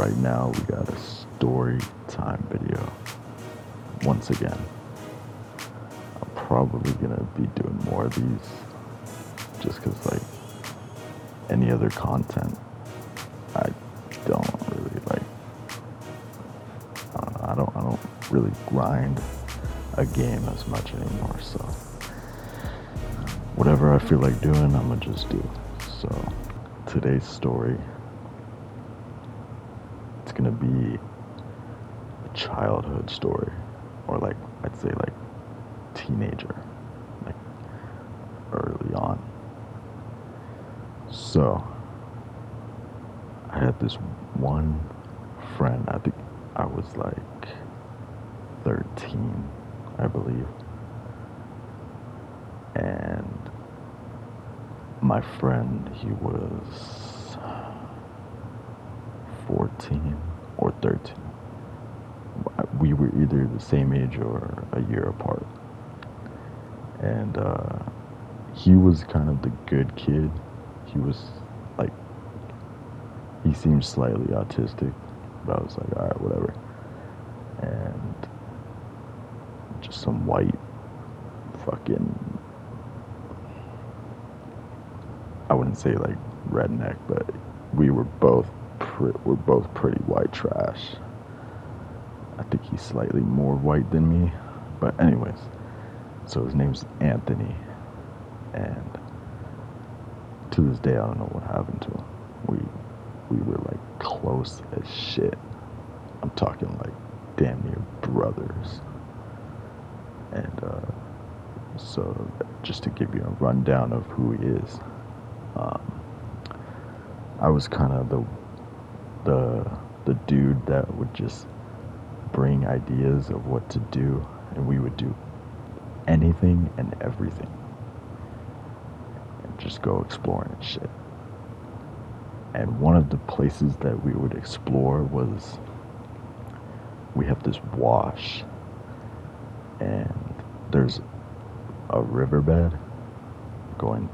right now we got a story time video. Once again, I'm probably gonna be doing more of these just because, like, any other content, I don't really like. I don't really grind a game as much anymore. So whatever I feel like doing, I'ma just do. So today's story, it's gonna be a childhood story, or like I'd say like teenager, like early on. So I had this one friend. I think I was like 13, I believe. And my friend, he was 14 or 13. We were either the same age or a year apart. And he was kind of the good kid. He was like, he seemed slightly autistic, but I was like, alright, whatever. And just some white fucking, I wouldn't say like redneck, but we were both we're both pretty white trash. I think he's slightly more white than me, but anyways, so his name's Anthony, and to this day I don't know what happened to him. We were like close as shit. I'm talking like damn near brothers. And so just to give you a rundown of who he is, I was kind of the dude that would just bring ideas of what to do, and we would do anything and everything and just go exploring and shit. And one of the places that we would explore was, we have this wash, and there's a riverbed going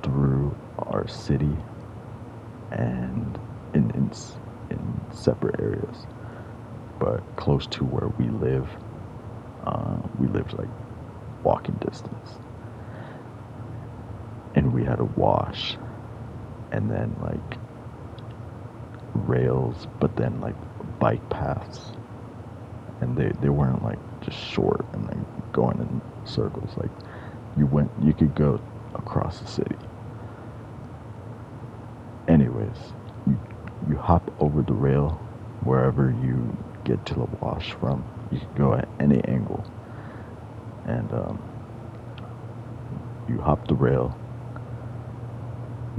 through our city, and in separate areas, but close to where we lived like walking distance. And we had a wash, and then like rails, but then like bike paths, and they weren't like just short and then going in circles. Like you could go across the city. Anyways, you hop over the rail wherever you get to the wash from. You can go at any angle, and you hop the rail.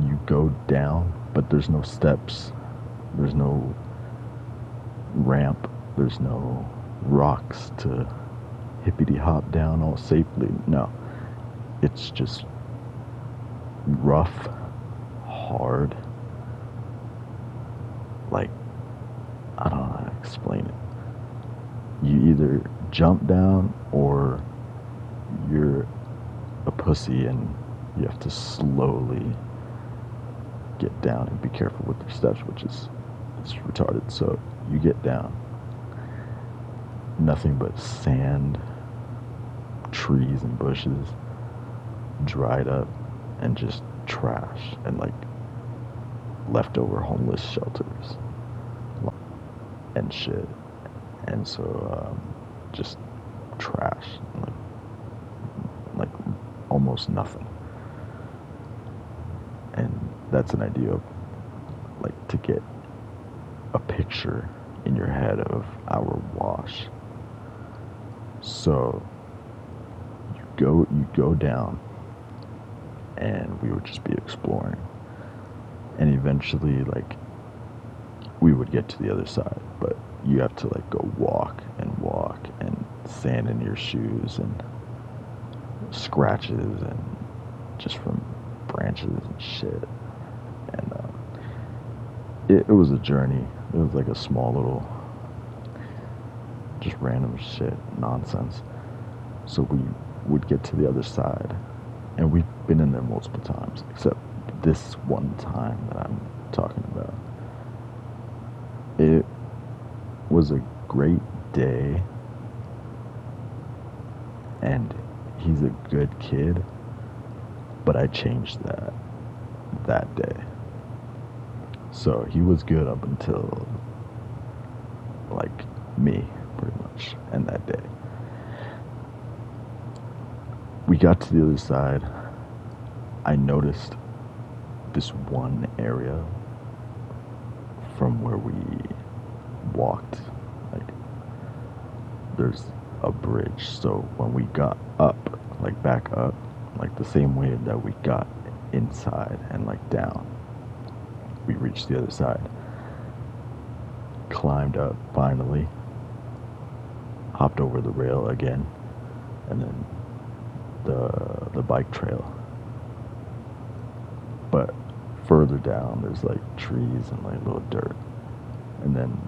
You go down, but there's no steps. There's no ramp. There's no rocks to hippity hop down all safely. No, it's just rough, hard. Like, I don't know how to explain it. You either jump down or you're a pussy and you have to slowly get down and be careful with your steps, which is, it's retarded. So you get down, nothing but sand, trees and bushes, dried up, and just trash, and like leftover homeless shelters and shit. And so just trash, like almost nothing. And that's an idea of, like, to get a picture in your head of our wash. So you go down, and we would just be exploring, and eventually, like, we would get to the other side, but you have to like go walk and sand in your shoes and scratches and just from branches and shit. And it was a journey. It was like a small little, just random shit, nonsense. So we would get to the other side, and we've been in there multiple times, except this one time that I'm talking about. It was a great day, and he's a good kid, but I changed that day. So he was good up until like me, pretty much, and that day. We got to the other side. I noticed this one area from where we walked. Like, there's a bridge. So when we got up, like back up, like the same way that we got inside and like down, we reached the other side. Climbed up finally, hopped over the rail again, and then the bike trail. But further down, there's like trees and like little dirt, and then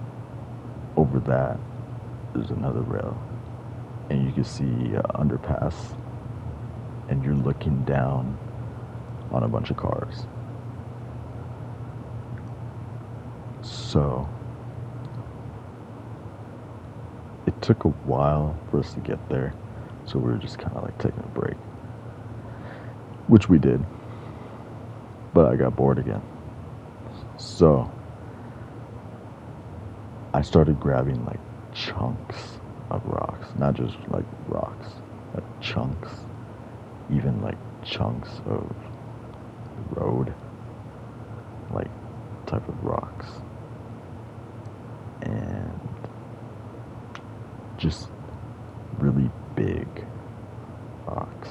over that, there's another rail, and you can see underpass, and you're looking down on a bunch of cars. So it took a while for us to get there, so we were just kind of like taking a break, which we did, but I got bored again. So I started grabbing like chunks of rocks, not just like rocks, like chunks, even like chunks of road, like type of rocks, and just really big rocks.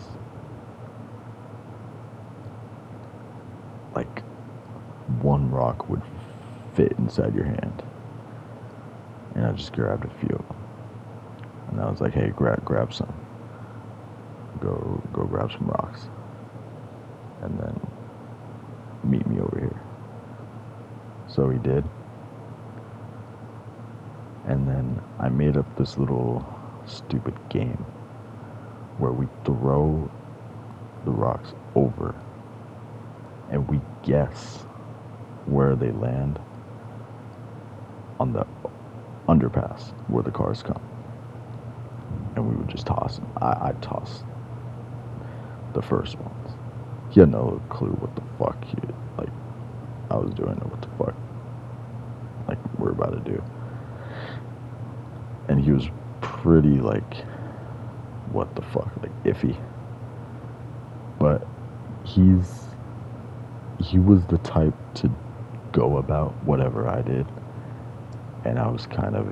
Like one rock would fit inside your hand. And I just grabbed a few of them. And I was like, hey, grab some. Go grab some rocks. And then meet me over here. So he did. And then I made up this little stupid game where we throw the rocks over and we guess where they land on the underpass where the cars come. And we would just toss them. I'd toss the first ones. He had no clue what the fuck I was doing or what the fuck like we're about to do. And he was pretty like, what the fuck, like iffy. But he was the type to go about whatever I did. And I was kind of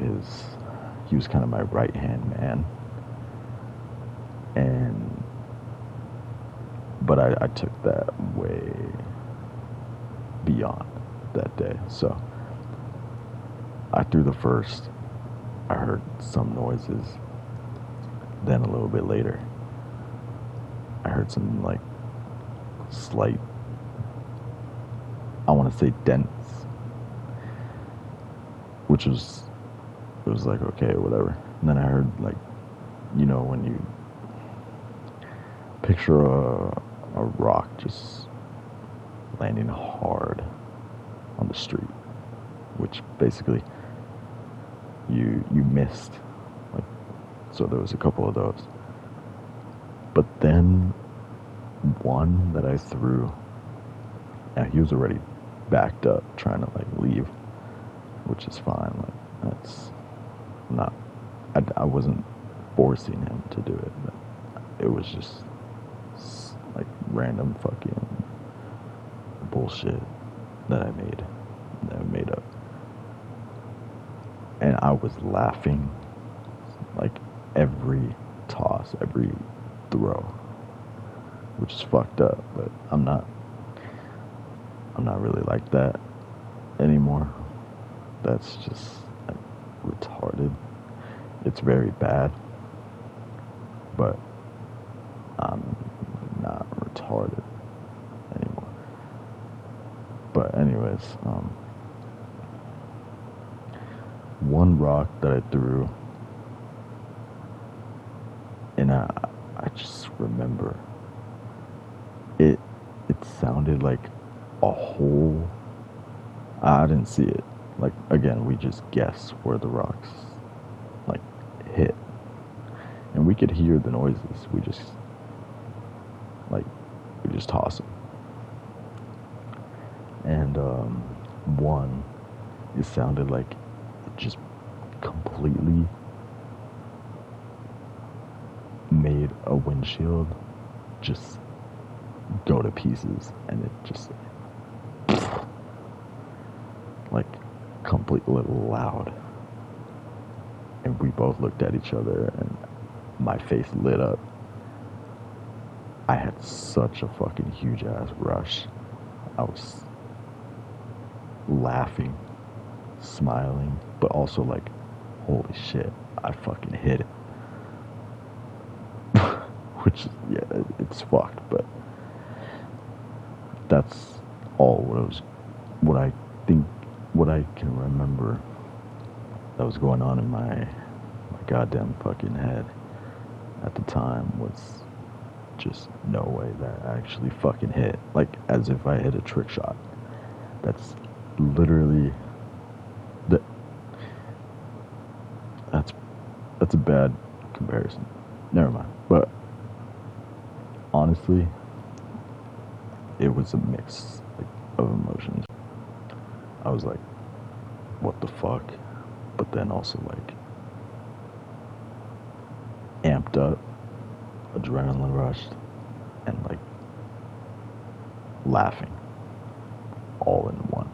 he was kind of my right hand man. But I took that way beyond that day. So I threw the first. I heard some noises. Then a little bit later, I heard some like slight, I want to say dents, which was, it was like, okay, whatever. And then I heard like, you know, when you picture a rock just landing hard on the street, which basically you missed. Like, so there was a couple of those. But then one that I threw, and he was already backed up trying to like leave, which is fine. Like, that's not, I wasn't forcing him to do it, but it was just like random fucking bullshit that I made up. And I was laughing like every toss, every throw, which is fucked up, but I'm not really like that anymore. That's just like retarded. It's very bad, but I'm not retarded anymore. But anyways, one rock that I threw, and I just remember it sounded like a hole. I didn't see it, Like, again, we just guess where the rocks, like, hit. And we could hear the noises. Like, we just toss them. And, one, it sounded like it just completely made a windshield just go to pieces, and it just like completely loud. And we both looked at each other, and my face lit up. I had such a fucking huge ass rush. I was laughing, smiling, but also like, holy shit, I fucking hit it. Which, yeah, it's fucked, but that's all what I think, what I can remember that was going on in my goddamn fucking head at the time was just no way that I actually fucking hit. Like, as if I hit a trick shot. That's literally, that, that's a bad comparison. Never mind. But honestly, it was a mix, like, of emotions. I was like, what the fuck? But then also like amped up, adrenaline rushed, and like laughing all in one.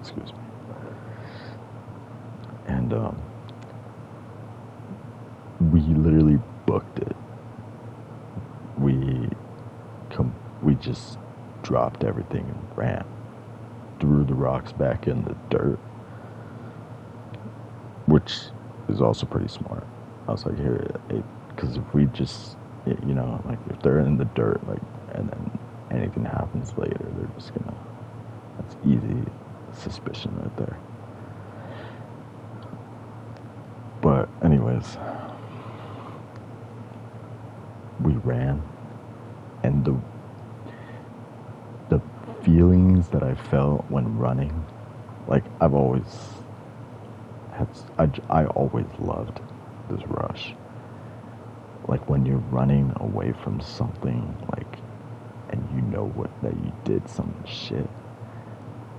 Excuse me. And we literally booked it. We just dropped everything and ran, threw the rocks back in the dirt, which is also pretty smart. I was like, here, because if we just, you know, like if they're in the dirt, like, and then anything happens later, they're just gonna, that's easy suspicion right there. But anyways, we ran, and the feelings that I felt when running, like I've always had, I always loved this rush. Like when you're running away from something, like, and you know what, that you did some shit,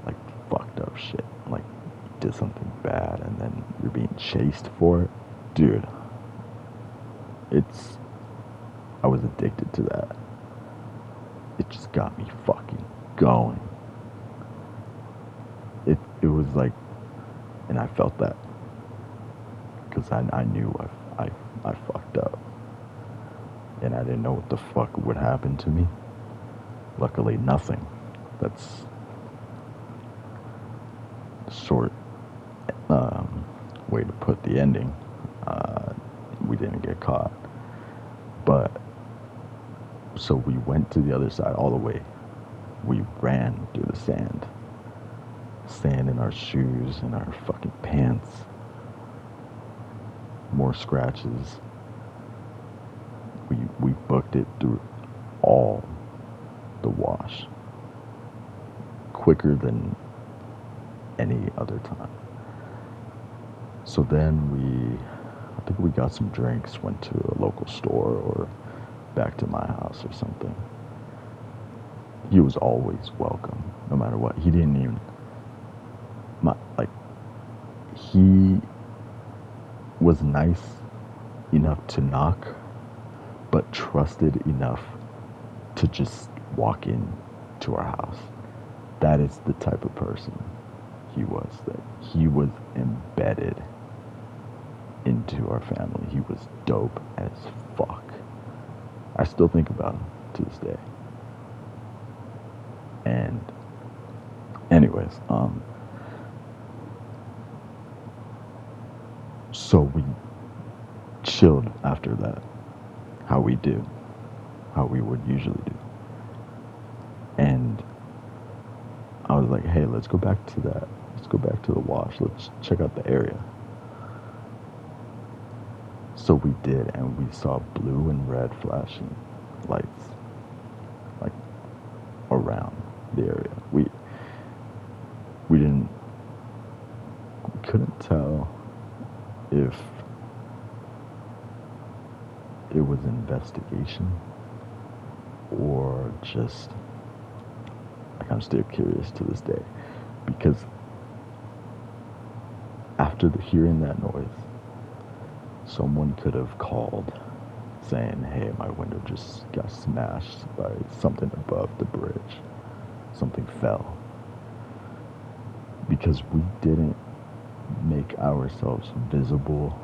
like fucked up shit, like you did something bad, and then you're being chased for it, dude. I was addicted to that. It just got me fucking going. It was like, and I felt that because I knew I fucked up, and I didn't know what the fuck would happen to me. Luckily, nothing. That's short way to put the ending. We didn't get caught, but so we went to the other side all the way. We ran through the sand in our shoes, in our fucking pants, more scratches. We booked it through all the wash quicker than any other time. So then I think we got some drinks, went to a local store or back to my house or something. He was always welcome, no matter what. He didn't even, he was nice enough to knock, but trusted enough to just walk in to our house. That is the type of person he was, that he was embedded into our family. He was dope as fuck. I still think about him to this day. And anyways, so we chilled after that, how we would usually do. And I was like, hey, let's go back to the wash, let's check out the area. So we did, and we saw blue and red flashing lights, like, around the area. we didn't, we couldn't tell if it was investigation or just, like, I'm still curious to this day, because after hearing that noise, someone could have called saying, hey, my window just got smashed by something above the bridge. Something fell. Because we didn't make ourselves visible.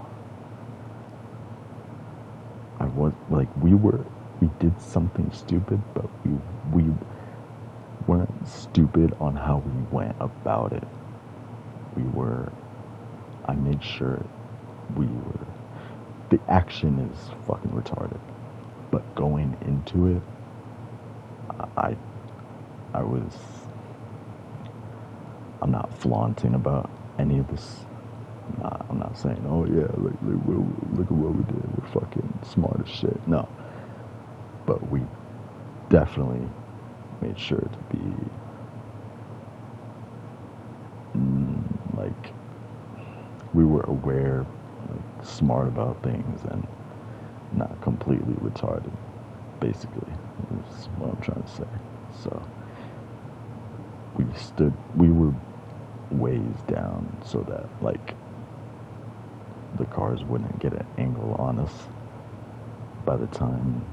We did something stupid, but we weren't stupid on how we went about it. I made sure the action is fucking retarded. But going into it, I'm not flaunting about any of this. I'm not saying, oh yeah, look at what we did. We're fucking smart as shit. No. But we definitely made sure to be, like, we were aware, like, smart about things and not completely retarded, basically, is what I'm trying to say. So, we were ways down so that, like, the cars wouldn't get an angle on us by the time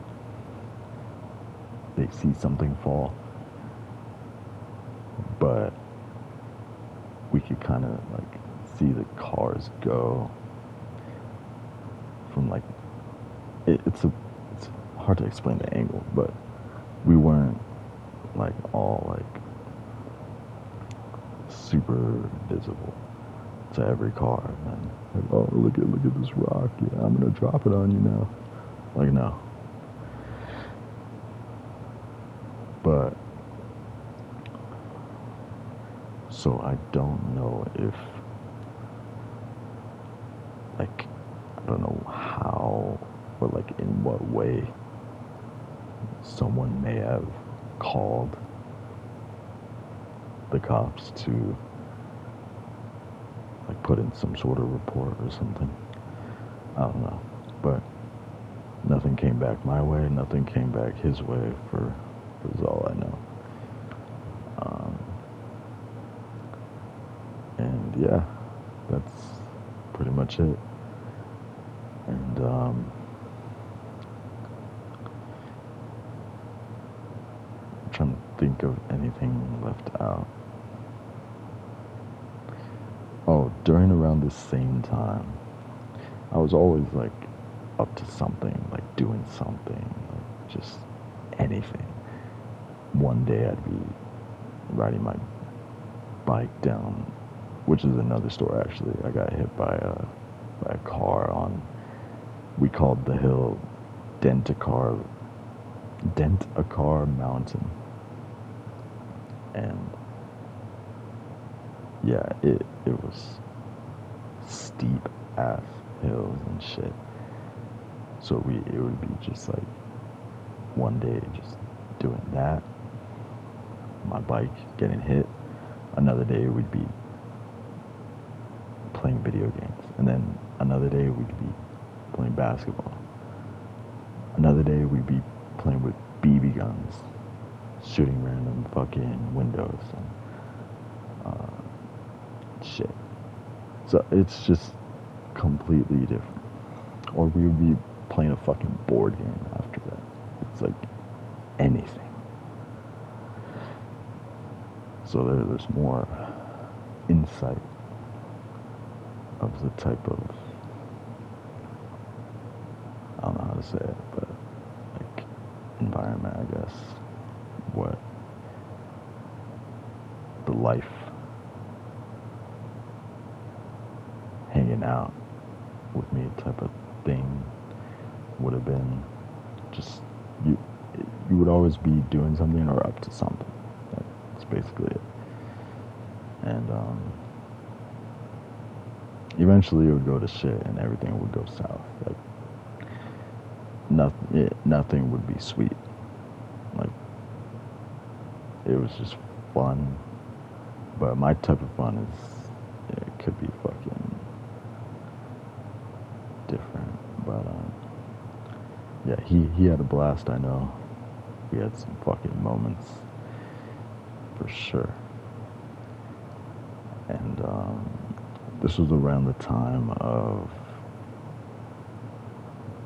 they see something fall. But we could kind of, like, see the cars go from, like, it's hard to explain the angle, but we weren't, like, all, like, super visible to every car, and like, oh, look at this rock, yeah, I'm gonna drop it on you now. Like, no. But so I don't know if, like, I don't know how or, like, in what way someone may have called the cops to, like, put in some sort of report or something. I don't know. But nothing came back my way, nothing came back his way, is all I know. And yeah, that's pretty much it. And I'm trying to think of anything left out. Oh, during around the same time, I was always, like, up to something, like doing something, like just anything. One day I'd be riding my bike down, which is another story actually. I got hit by a car on, we called the hill Dent-A-Car Mountain. And yeah, it was steep ass hills and shit. So it would be just like one day just doing that, my bike getting hit. Another day we'd be playing video games. And then another day we'd be playing basketball. Another day we'd be playing with BB guns, shooting random fucking windows and shit. So it's just completely different. Or we would be playing a fucking board game after that. It's like anything. So there's more insight of the type of, I don't know how to say it, but, like, environment, I guess. What the life hanging out with me type of thing would have been. Just, you would always be doing something or up to something. That's basically it. And eventually it would go to shit and everything would go south. Like, nothing would be sweet. Like, it was just fun But my type of fun is, yeah, it could be fucking different. But yeah, he had a blast. I know we had some fucking moments for sure. And this was around the time of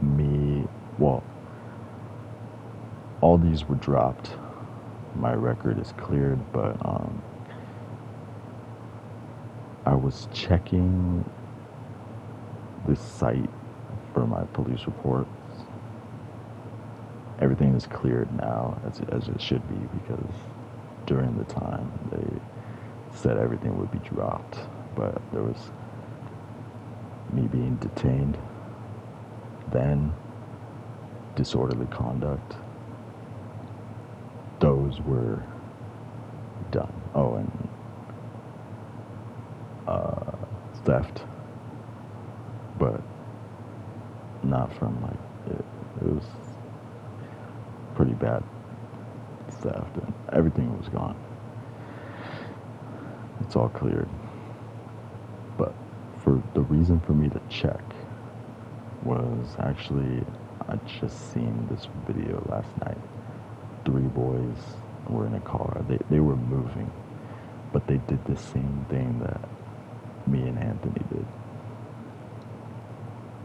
me. Well, all these were dropped. My record is cleared, but I was checking this site for my police reports. Everything is cleared now, as it should be, because during the time they said everything would be dropped, but there was me being detained, then disorderly conduct. Those were done. Oh, and theft, but not from like it was pretty bad theft, and everything was gone. It's all cleared. But for the reason for me to check was actually I just seen this video last night. 3 boys were in a car. They were moving, but they did the same thing that me and Anthony did.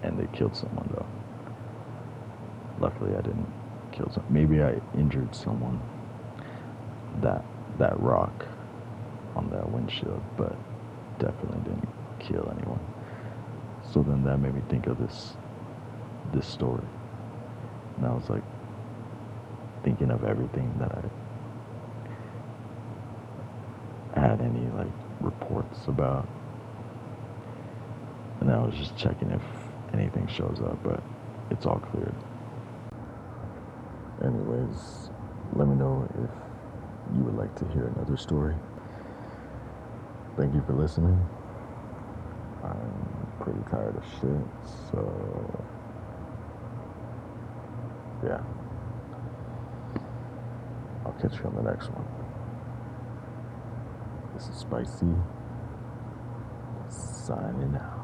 And they killed someone though. Luckily I didn't kill someone. Maybe I injured someone. That rock on that windshield, but definitely didn't kill anyone. So then that made me think of this story. And I was like thinking of everything that I had any like reports about. And I was just checking if anything shows up, but it's all cleared. Anyways, let me know if you would like to hear another story. Thank you for listening. I'm pretty tired of shit, so yeah. I'll catch you on the next one. This is Spicy, signing out.